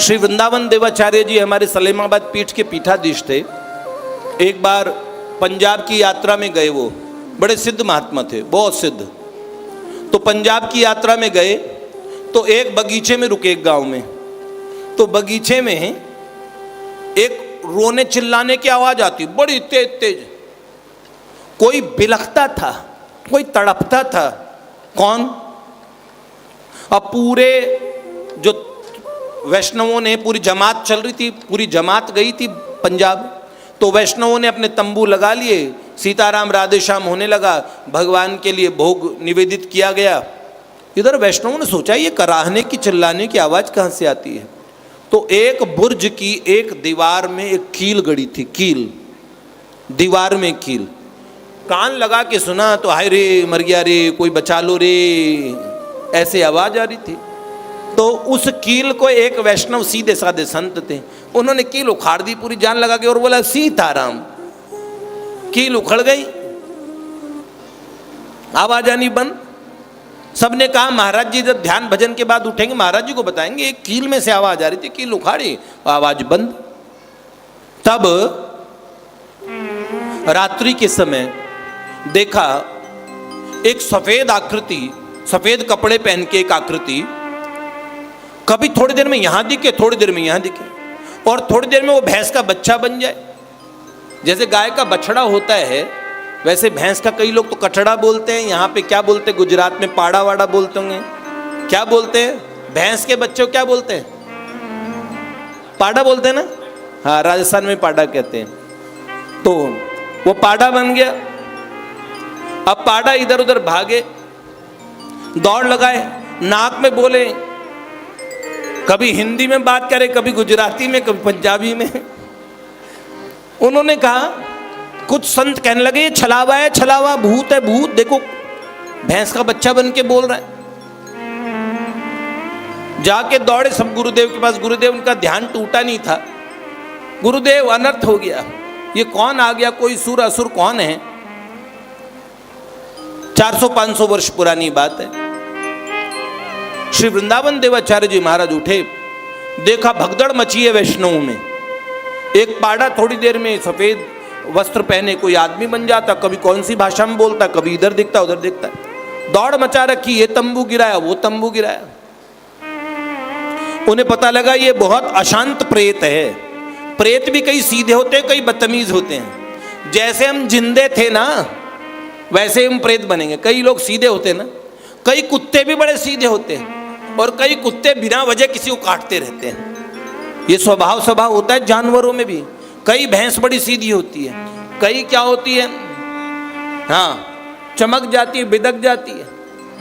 श्री वृंदावन देवाचार्य जी हमारे सलेमाबाद पीठ के पीठाधीश थे। एक बार पंजाब की यात्रा में गए, वो बड़े सिद्ध महात्मा थे, बहुत सिद्ध। तो पंजाब की यात्रा में गए तो एक बगीचे में रुके, एक गांव में। तो बगीचे में एक रोने चिल्लाने की आवाज आती, बड़ी तेज तेज। कोई बिलखता था, कोई तड़पता था। कौन? अब पूरे जो वैष्णवों ने, पूरी जमात चल रही थी, पूरी जमात गई थी पंजाब। तो वैष्णवों ने अपने तंबू लगा लिए, सीताराम राधे श्याम होने लगा, भगवान के लिए भोग निवेदित किया गया। इधर वैष्णवों ने सोचा ये कराहने की चिल्लाने की आवाज कहाँ से आती है। तो एक बुर्ज की एक दीवार में एक कील गड़ी थी, कील, दीवार में कील। कान लगा के सुना तो हाय रे मर गया रे, कोई बचा लो रे, ऐसे आवाज आ रही थी। तो उस कील को एक वैष्णव सीधे साधे संत थे, उन्होंने कील उखाड़ दी पूरी जान लगा के और बोला सीताराम। कील उखड़ गई, आवाज आनी बंद। सबने कहा महाराज जी जब ध्यान भजन के बाद उठेंगे महाराज जी को बताएंगे। एक कील में से आवाज आ रही थी, कील उखाड़ी, आवाज बंद। तब रात्रि के समय देखा एक सफेद आकृति, सफेद कपड़े पहन के एक आकृति, कभी थोड़ी देर में यहां दिखे, थोड़ी देर में यहां दिखे, और थोड़ी देर में वो भैंस का बच्चा बन जाए। जैसे गाय का बछड़ा होता है वैसे भैंस का, कई लोग तो कटड़ा बोलते हैं, यहाँ पे क्या बोलते हैं, गुजरात में पाड़ा वाड़ा बोलते होंगे। क्या बोलते हैं? भैंस के बच्चे को क्या बोलते हैं? पाड़ा बोलते हैं ना। हाँ, राजस्थान में पाड़ा कहते हैं। तो वो पाड़ा बन गया। अब पाड़ा इधर उधर भागे, दौड़ लगाए, नाक में बोले, कभी हिंदी में बात करे, कभी गुजराती में, कभी पंजाबी में। उन्होंने कहा, कुछ संत कहने लगे ये छलावा है, छलावा, भूत है, भूत, देखो भैंस का बच्चा बन के बोल रहा है। जाके दौड़े सब गुरुदेव के पास। गुरुदेव, उनका ध्यान टूटा नहीं था। गुरुदेव अनर्थ हो गया, ये कौन आ गया, कोई सुर असुर कौन है? 400-500 वर्ष पुरानी बात है। श्री वृंदावन देवाचार्य जी महाराज उठे, देखा भगदड़ मची है वैष्णवों में। एक पाड़ा थोड़ी देर में सफेद वस्त्र पहने कोई आदमी बन जाता, कभी कौन सी भाषा में बोलता, कभी इधर दिखता उधर दिखता। दौड़ मचा रखी, ये तंबू गिराया, वो तंबू गिराया। उन्हें पता लगा ये बहुत अशांत प्रेत है। प्रेत भी कई सीधे होते हैं, कई बदतमीज होते हैं। जैसे हम जिंदे थे ना वैसे हम प्रेत बनेंगे। कई लोग सीधे होते हैं ना, कई कुत्ते भी बड़े सीधे होते हैं, और कई कुत्ते बिना वजह किसी को काटते रहते हैं। ये स्वभाव होता है जानवरों में भी। कई भैंस बड़ी सीधी होती है, कई क्या होती है, हाँ चमक जाती है, बिदक जाती है,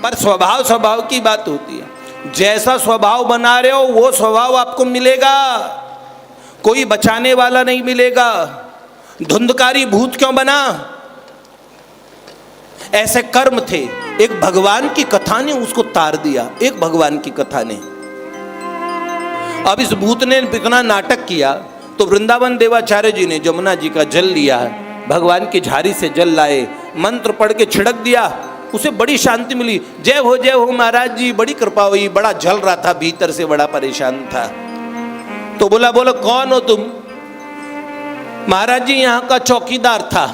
पर स्वभाव की बात होती है। जैसा स्वभाव बना रहे हो वो स्वभाव आपको मिलेगा, कोई बचाने वाला नहीं मिलेगा। धुंधकारी भूत क्यों बना? ऐसे कर्म थे। एक भगवान की कथा ने उसको तार दिया, एक भगवान की कथा ने। अब इस भूत ने इतना नाटक किया तो वृंदावन देवाचार्य जी ने जमुना जी का जल लिया, भगवान की झाड़ी से जल लाए, मंत्र पढ़ के छिड़क दिया, उसे बड़ी शांति मिली। जय हो महाराज जी, बड़ी कृपा हुई। बड़ा जल रहा था भीतर से, बड़ा परेशान था। तो बोला कौन हो तुम? महाराज जी यहाँ का चौकीदार था।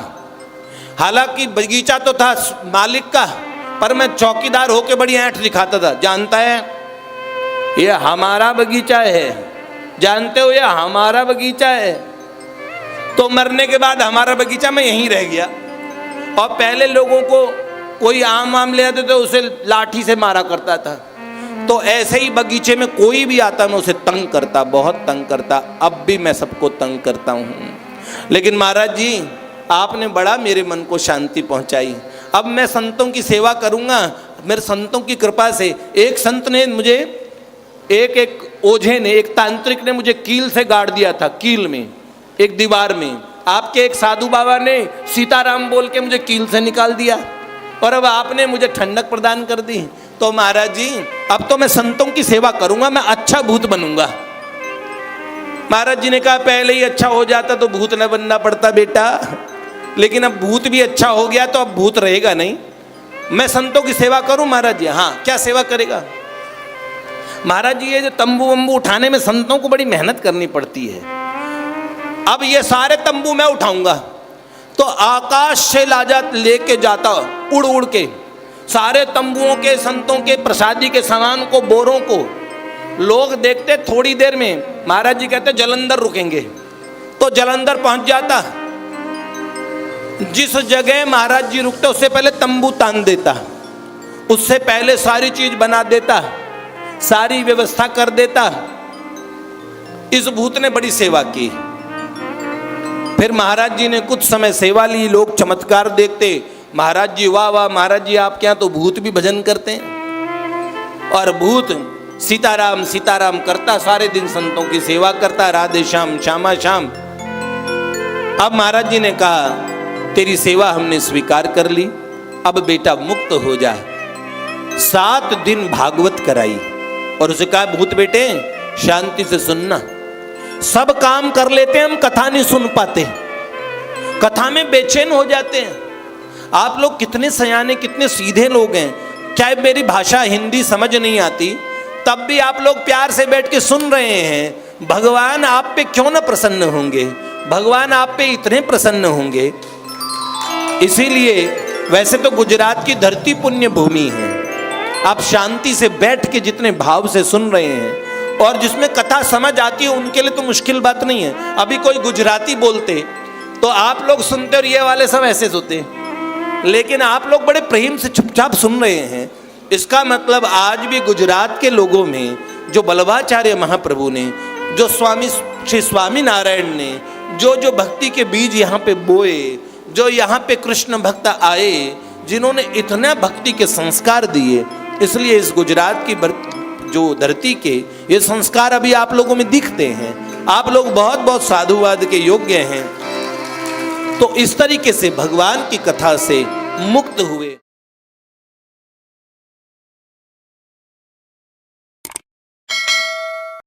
हालांकि बगीचा तो था मालिक का, पर मैं चौकीदार होके बड़ी ऐंठ दिखाता था। जानता है ये हमारा बगीचा है, जानते हो ये हमारा बगीचा है। तो मरने के बाद हमारा बगीचा में यहीं रह गया। और पहले लोगों को कोई आम ले आते तो उसे लाठी से मारा करता था। तो ऐसे ही बगीचे में कोई भी आता मैं उसे तंग करता, बहुत तंग करता। अब भी मैं सबको तंग करता हूँ, लेकिन महाराज जी आपने बड़ा मेरे मन को शांति पहुँचाई। अब मैं संतों की सेवा करूँगा, मेरे संतों की कृपा से। एक संत ने मुझे, एक ओझे ने, एक तांत्रिक ने मुझे कील से गाड़ दिया था, कील में, एक दीवार में। आपके एक साधु बाबा ने सीताराम बोल के मुझे कील से निकाल दिया, और अब आपने मुझे ठंडक प्रदान कर दी। तो महाराज जी अब तो मैं संतों की सेवा करूंगा, मैं अच्छा भूत बनूंगा। महाराज जी ने कहा पहले ही अच्छा हो जाता तो भूत न बनना पड़ता बेटा, लेकिन अब भूत भी अच्छा हो गया तो अब भूत रहेगा नहीं। मैं संतों की सेवा करूं महाराज जी? हाँ। क्या सेवा करेगा? महाराज जी ये जो तंबू वंबू उठाने में संतों को बड़ी मेहनत करनी पड़ती है। अब ये सारे तंबू मैं उठाऊंगा तो आकाश से लाजा लेके जाता उड़ उड़ के सारे तंबुओं के, संतों के प्रसादी के सामान को, बोरों को। लोग देखते थोड़ी देर में, महाराज जी कहते जलंधर रुकेंगे, तो जलंधर पहुंच जाता। जिस जगह महाराज जी रुकते उससे पहले तंबू तान देता, उससे पहले सारी चीज बना देता, सारी व्यवस्था कर देता। इस भूत ने बड़ी सेवा की। फिर महाराज जी ने कुछ समय सेवा ली, लोग चमत्कार देखते, महाराज जी वाह वाह, महाराज जी आपके यहाँ तो भूत भी भजन करते हैं। और भूत सीताराम सीताराम करता, सारे दिन संतों की सेवा करता, राधे श्याम श्यामा श्याम। अब महाराज जी ने कहा तेरी सेवा हमने स्वीकार कर ली, अब बेटा मुक्त हो जा। 7 दिन भागवत कराई और उसे कहा भूत बेटे शांति से सुनना, सब काम कर लेते हैं हम, कथा नहीं सुन पाते, कथा में बेचैन हो जाते हैं। आप लोग कितने सयाने, कितने सीधे लोग हैं, चाहे मेरी भाषा हिंदी समझ नहीं आती तब भी आप लोग प्यार से बैठ के सुन रहे हैं। भगवान आप पे क्यों ना प्रसन्न होंगे, भगवान आप पे इतने प्रसन्न होंगे। इसीलिए वैसे तो गुजरात की धरती पुण्य भूमि है, आप शांति से बैठ के जितने भाव से सुन रहे हैं और जिसमें कथा समझ आती है उनके लिए तो मुश्किल बात नहीं है। अभी कोई गुजराती बोलते तो आप लोग सुनते और ये वाले सब ऐसे सोते, लेकिन आप लोग बड़े प्रेम से चुपचाप सुन रहे हैं। इसका मतलब आज भी गुजरात के लोगों में जो बल्लभाचार्य महाप्रभु ने, जो श्री स्वामी नारायण ने जो भक्ति के बीज यहाँ पे बोए, जो यहाँ पे कृष्ण भक्त आए, जिन्होंने इतना भक्ति के संस्कार दिए, इसलिए इस गुजरात की जो धरती के ये संस्कार अभी आप लोगों में दिखते हैं। आप लोग बहुत बहुत साधुवाद के योग्य हैं। तो इस तरीके से भगवान की कथा से मुक्त हुए।